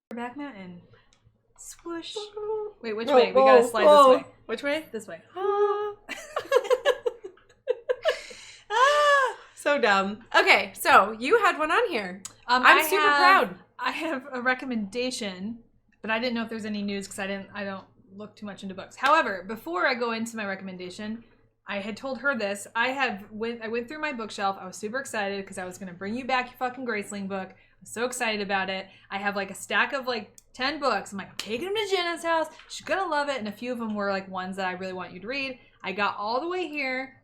Paperback Mountain. Swoosh. Wait, which way? We gotta slide this way. Which way? This way. So dumb. Okay, so you had one on here. I'm super proud. I have a recommendation, but I didn't know if there's any news because I don't look too much into books. However, before I go into my recommendation, I had told her this. I went through my bookshelf. I was super excited because I was going to bring you back your fucking Grayson book. I'm so excited about it. I have like a stack of like 10 books. I'm like, I'm taking them to Jenna's house. She's going to love it. And a few of them were like ones that I really want you to read. I got all the way here,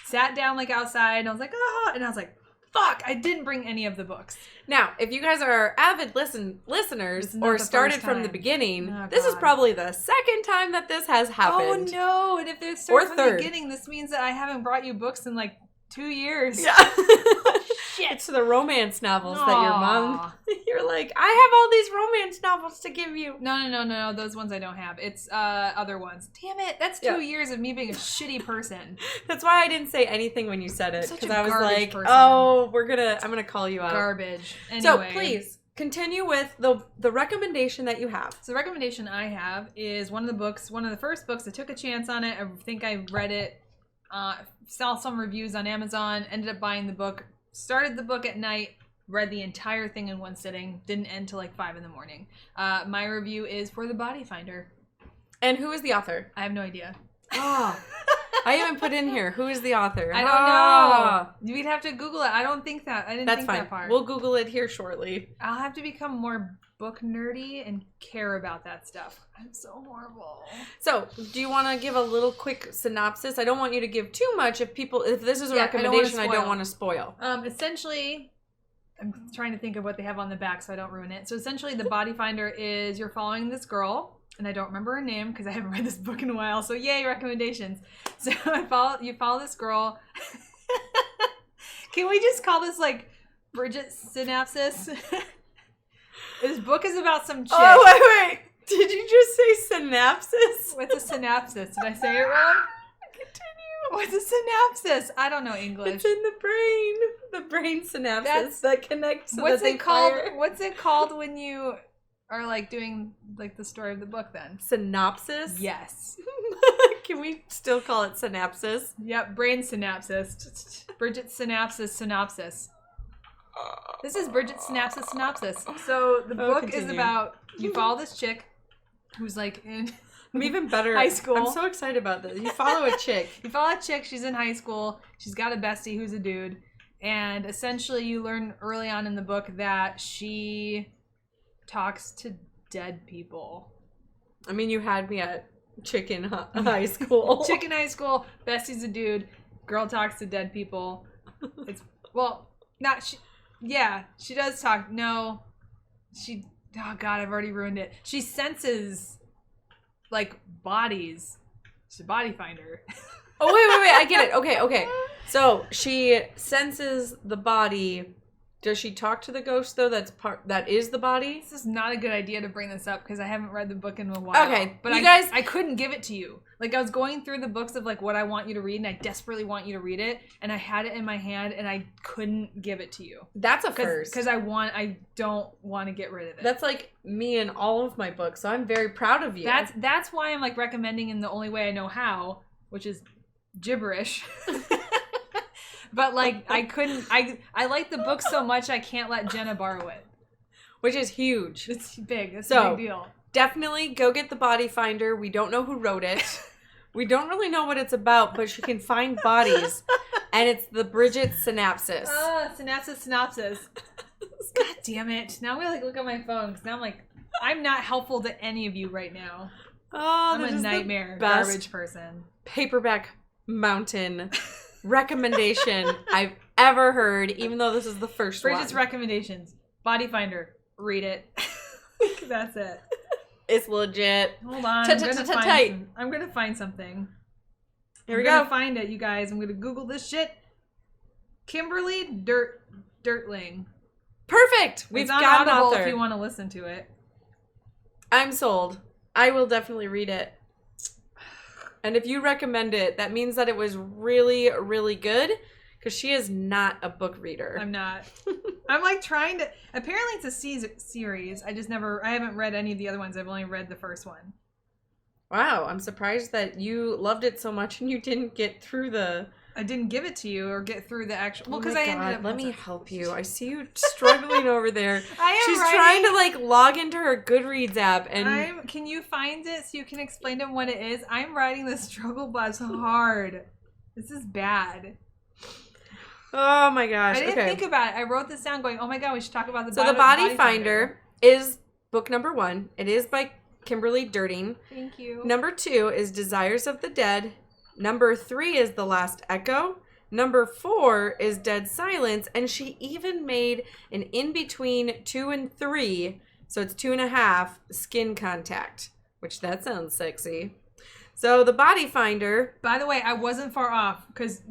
sat down like outside, and I was like, and I was like, fuck, I didn't bring any of the books. Now, if you guys are avid listeners or started from the beginning, this is probably the second time that this has happened. Oh no, and if they're starting from the beginning, this means that I haven't brought you books in like 2 years. Yeah. Shit. It's the romance novels that your mom, you're like, I have all these romance novels to give you. No, those ones I don't have. It's other ones. Damn it, that's 2 years of me being a shitty person. That's why I didn't say anything when you said it, because I was like, person. I'm gonna call you out. Garbage. Anyway. So please continue with the recommendation that you have. So the recommendation I have is one of the first books. I took a chance on it. I think I read it, saw some reviews on Amazon, ended up buying the book, started the book at night, read the entire thing in one sitting, didn't end till like 5 a.m. My review is for The Body Finder. And who is the author? I have no idea. Oh, I haven't put in here. Who is the author? I don't know. We'd have to Google it. I didn't think fine. that far. We'll Google it here shortly. I'll have to become more book nerdy and care about that stuff. I'm so horrible. So, do you want to give a little quick synopsis? I don't want you to give too much. If this is a recommendation, I don't want to spoil. Essentially, I'm trying to think of what they have on the back so I don't ruin it. So essentially, The Body Finder is you're following this girl, and I don't remember her name because I haven't read this book in a while. So yay, recommendations. So you follow this girl. Can we just call this like Bridget synopsis? This book is about some chick. Oh, wait. Did you just say synapsis? What's a synapsis? Did I say it wrong? Continue. What's a synapsis? I don't know English. It's in the brain. The brain synapsis that connects. What's it called? What's it called when you are like doing like the story of the book then? Synopsis? Yes. Can we still call it synapsis? Yep, brain synapsis. Bridget synopsis. This is Bridget synopsis. So the book is about, you follow this chick who's like in I'm even better. High school. I'm so excited about this. You follow a chick. She's in high school. She's got a bestie who's a dude. And essentially you learn early on in the book that she talks to dead people. I mean, you had me at chick in high school. Chick in high school, bestie's a dude, girl talks to dead people. It's, well, not she. Yeah, she does talk. No, oh God, I've already ruined it. She senses, like, bodies. She's a body finder. Oh, wait, I get it. Okay. So, she senses the body. Does she talk to the ghost, though? That is the body? This is not a good idea to bring this up, because I haven't read the book in a while. Okay, but I couldn't give it to you. Like, I was going through the books of, like, what I want you to read, and I desperately want you to read it, and I had it in my hand, and I couldn't give it to you. That's a first. Because I don't want to get rid of it. That's, like, me in all of my books, so I'm very proud of you. That's why I'm, like, recommending in the only way I know how, which is gibberish. But, like, I like the book so much I can't let Jenna borrow it. Which is huge. It's big. It's a big deal. Definitely go get The Body Finder. We don't know who wrote it. We don't really know what it's about, but she can find bodies. And it's the Bridget synopsis. Synopsis. God damn it. Now I'm going to, like, look at my phone, because now I'm like, I'm not helpful to any of you right now. Oh, I'm a nightmare garbage person. Paperback Mountain recommendation I've ever heard, even though this is the first one. Bridget's recommendations. Body Finder. Read it. That's it. It's legit. Hold on. I'm going to find something. Here we go. I'm going to find it, you guys. I'm going to Google this shit. Kimberly Dirtling. Perfect. We've got an Audible author. If you want to listen to it. I'm sold. I will definitely read it. And if you recommend it, that means that it was really, really good. Because she is not a book reader. I'm not. I'm like trying to. Apparently, it's a series. I haven't read any of the other ones. I've only read the first one. Wow, I'm surprised that you loved it so much and you didn't get through the. I didn't give it to you or get through the actual. Well, because I ended up. Let me help you. I see you struggling over there. She's trying to like log into her Goodreads app and. Can you find it so you can explain to them what it is? I'm writing the struggle bus hard. This is bad. Oh my gosh. I didn't think about it. I wrote this down going, oh my god, we should talk about the So the Body Finder is book number 1. It is by Kimberly Durting. Thank you. Number 2 is Desires of the Dead. Number 3 is The Last Echo. Number 4 is Dead Silence. And she even made an in-between 2 and 3, so it's 2.5, Skin Contact, which that sounds sexy. So the Body Finder. By the way, I wasn't far off because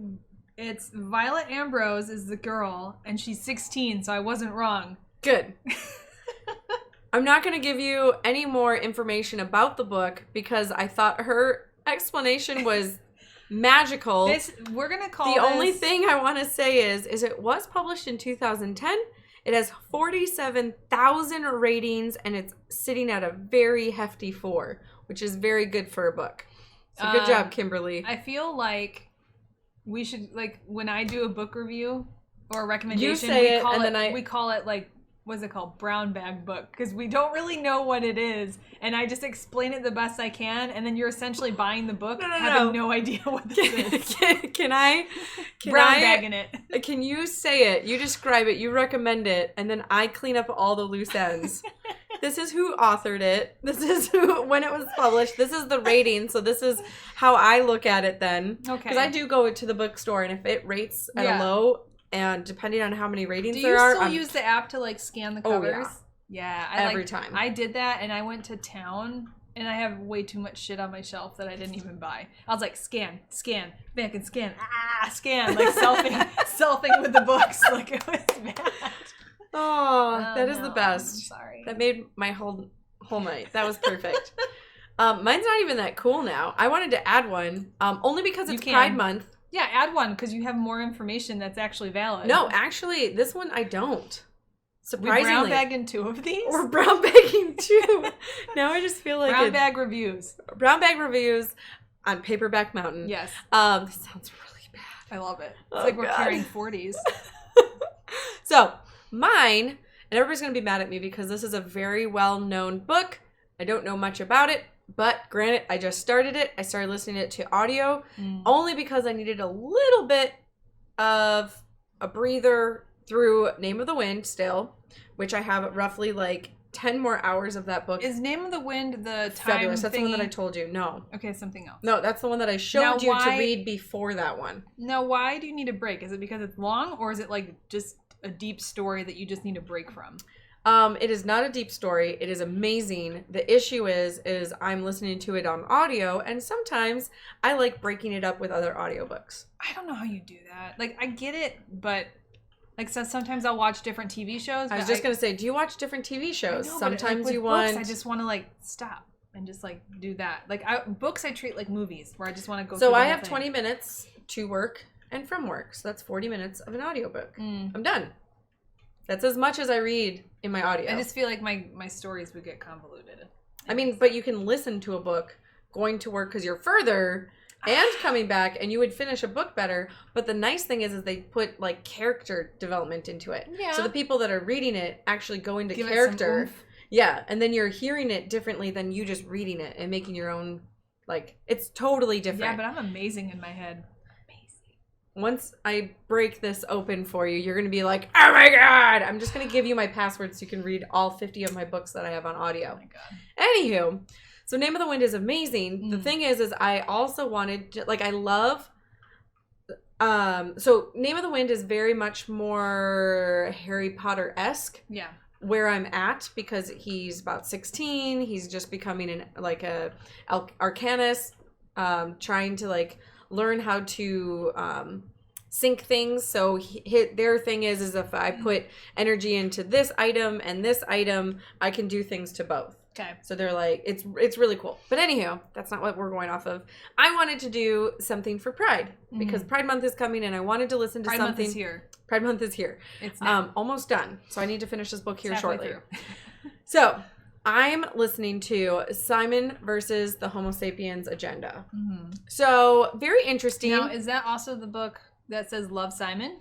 it's Violet Ambrose is the girl, and she's 16, so I wasn't wrong. Good. I'm not going to give you any more information about the book because I thought her explanation was magical. We're going to call The only thing I want to say is it was published in 2010. It has 47,000 ratings, and it's sitting at a very hefty 4, which is very good for a book. So good job, Kimberly. I feel like we should, like, when I do a book review or a recommendation, we call it like, what's it called? Brown bag book. Because we don't really know what it is. And I just explain it the best I can. And then you're essentially buying the book having no idea what this is. Can I bagging it. Can you say it? You describe it. You recommend it. And then I clean up all the loose ends. This is who authored it. This is when it was published. This is the rating. So this is how I look at it then. Okay. Because I do go to the bookstore, and if it rates at a low, and depending on how many ratings there are. Do you still use the app to like scan the covers? Oh, yeah. Every time. I did that, and I went to town, and I have way too much shit on my shelf that I didn't even buy. I was like, scan, back and scan, scan, like selfing with the books. Like, it was bad. Oh, that is the best. I'm sorry. That made my whole night. That was perfect. Mine's not even that cool now. I wanted to add one, only because it's Pride Month. Yeah, add one because you have more information that's actually valid. No, actually, this one I don't. Surprisingly. We brown bagging 2 of these? We're brown bagging 2. Now I just feel like brown bag reviews. Brown bag reviews on Paperback Mountain. Yes. This sounds really bad. I love it. It's like we're carrying 40s. So, mine, and everybody's going to be mad at me because this is a very well-known book. I don't know much about it. But granted, I just started it. I started listening to audio only because I needed a little bit of a breather through Name of the Wind still, which I have roughly like 10 more hours of that book. Is Name of the Wind the time Fabulous. That's thingy? the one that I told you. No. Okay, something else. No, that's the one that I showed you to read before that one. Now, why do you need a break? Is it because it's long, or is it like just a deep story that you just need a break from? It is not a deep story. It is amazing. The issue is I'm listening to it on audio, and sometimes I like breaking it up with other audiobooks. I don't know how you do that. Like, I get it, but like, so sometimes I'll watch different TV shows. I was just gonna say, do you watch different TV shows? I know, Sometimes like, you books, want. I just want to like stop and just like do that. Like, books I treat like movies, where I just want to go. So I have 20 minutes to work and from work, so that's 40 minutes of an audiobook. I'm done. That's as much as I read in my audio. I just feel like my stories would get convoluted. I mean, but you can listen to a book going to work because you're further and coming back, and you would finish a book better. But the nice thing is they put like character development into it. Yeah. So the people that are reading it actually go into character. Yeah, and then you're hearing it differently than you just reading it and making your own. Like, it's totally different. Yeah, but I'm amazing in my head. Once I break this open for you, you're going to be like, oh my God! I'm just going to give you my password so you can read all 50 of my books that I have on audio. Oh my God. Anywho, so Name of the Wind is amazing. The thing is I also wanted to, like, I love, so Name of the Wind is very much more Harry Potter-esque. Yeah. Where I'm at, because he's about 16. He's just becoming a arcanist, trying to like learn how to sync things. So their thing is if I put energy into this item and this item, I can do things to both. Okay. So they're like, it's really cool. But anywho, that's not what we're going off of. I wanted to do something for Pride because Pride Month is coming and I wanted to listen to Pride something. Month is here. Pride Month is here. It's now. Almost done. So I need to finish this book here shortly. Through. So I'm listening to Simon versus the Homo sapiens agenda. Mm-hmm. So very interesting. Now, is that also the book that says Love Simon?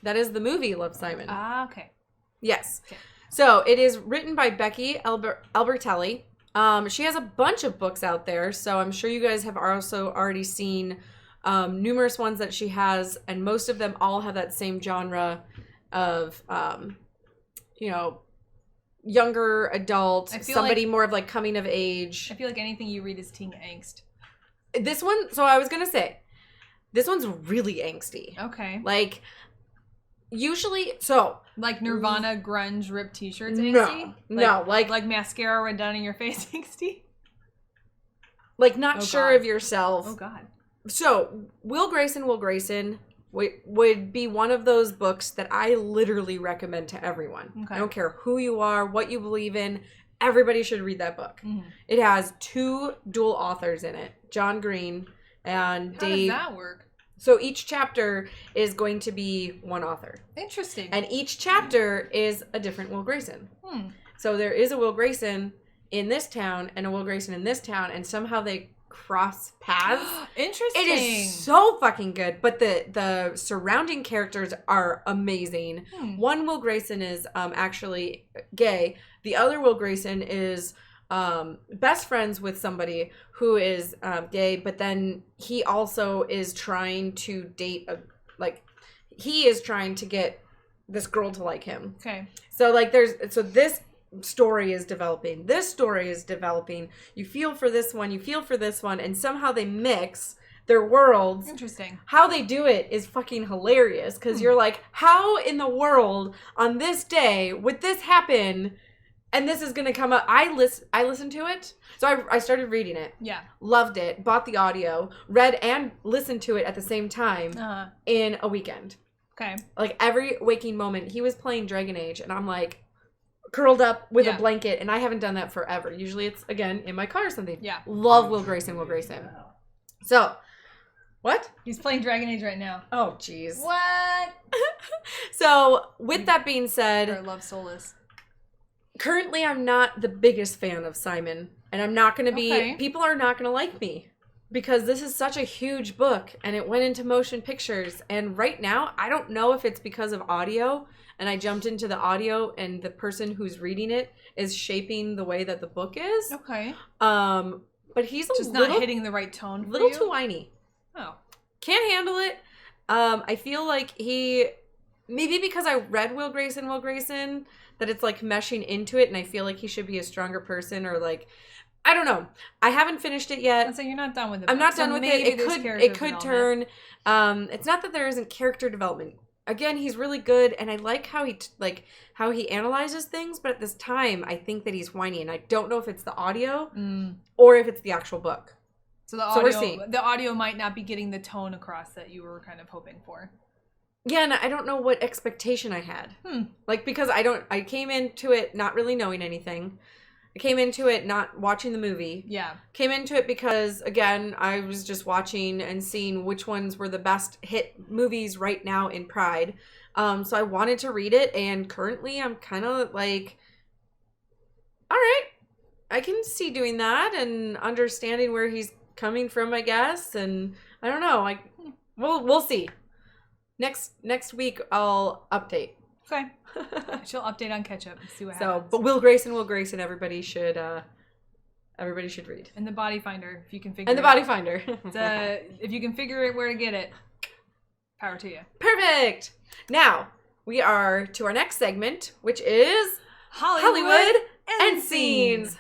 That is the movie Love Simon. Ah, okay. Yes. Okay. So it is written by Becky Albertelli. She has a bunch of books out there, so I'm sure you guys have also already seen numerous ones that she has, and most of them all have that same genre of, younger adult, somebody more of like coming of age. I feel like anything you read is teen angst. This one, so I was going to say, this one's really angsty. Okay. Like, usually, so... Like Nirvana grunge ripped t-shirts angsty? Like mascara run down in your face angsty? Like not sure of yourself. Oh God. So Will Grayson would be one of those books that I literally recommend to everyone. Okay. I don't care who you are, what you believe in. Everybody should read that book. Mm-hmm. It has 2 dual authors in it. John Green and Dave. How does that work? So each chapter is going to be one author. Interesting. And each chapter is a different Will Grayson. So there is a Will Grayson in this town and a Will Grayson in this town, and somehow they cross paths. Interesting. It is so fucking good. But the surrounding characters are amazing. One Will Grayson is actually gay. The other Will Grayson is best friends with somebody who is gay, but then he also is trying to date he is trying to get this girl to like him. Okay. So this story is developing. This story is developing. You feel for this one, you feel for this one, and somehow they mix their worlds. Interesting. How they do it is fucking hilarious because you're like, how in the world on this day would this happen? And this is going to come up. I listened to it. So I started reading it. Yeah. Loved it. Bought the audio. Read and listened to it at the same time in a weekend. Okay. Like every waking moment, he was playing Dragon Age. And I'm like curled up with a blanket. And I haven't done that forever. Usually it's, again, in my car or something. Yeah. Love Will Grayson. So, what? He's playing Dragon Age right now. Oh, jeez. What? So, with that being said... Or Love Soulless. Currently, I'm not the biggest fan of Simon, and I'm not going to be... Okay. People are not going to like me, because this is such a huge book, and it went into motion pictures, and right now, I don't know if it's because of audio, and I jumped into the audio, and the person who's reading it is shaping the way that the book is. Okay. But he's just not hitting the right tone for little you? Too whiny. Oh. Can't handle it. I feel like he... Maybe because I read Will Grayson, that it's like meshing into it, and I feel like he should be a stronger person, or like, I don't know. I haven't finished it yet. So you're not done with it. I'm not done with it. It could turn. It's not that there isn't character development. Again, he's really good, and I like how he analyzes things. But at this time, I think that he's whiny, and I don't know if it's the audio or if it's the actual book. So the audio might not be getting the tone across that you were kind of hoping for. Yeah, and I don't know what expectation I had. Like, because I came into it not really knowing anything. I came into it not watching the movie. Yeah. Came into it because, again, I was just watching and seeing which ones were the best hit movies right now in Pride. So I wanted to read it, and currently I'm kind of like, all right, I can see doing that and understanding where he's coming from, I guess. And I don't know, like, we'll see. Next week I'll update. Okay. She'll update on Ketchup and see what happens. But Will Grayson, everybody should read. And the Body Finder, if you can figure. And the Body Finder. If you can figure out where to get it, power to you. Perfect. Now we are to our next segment, which is Hollywood and Scenes.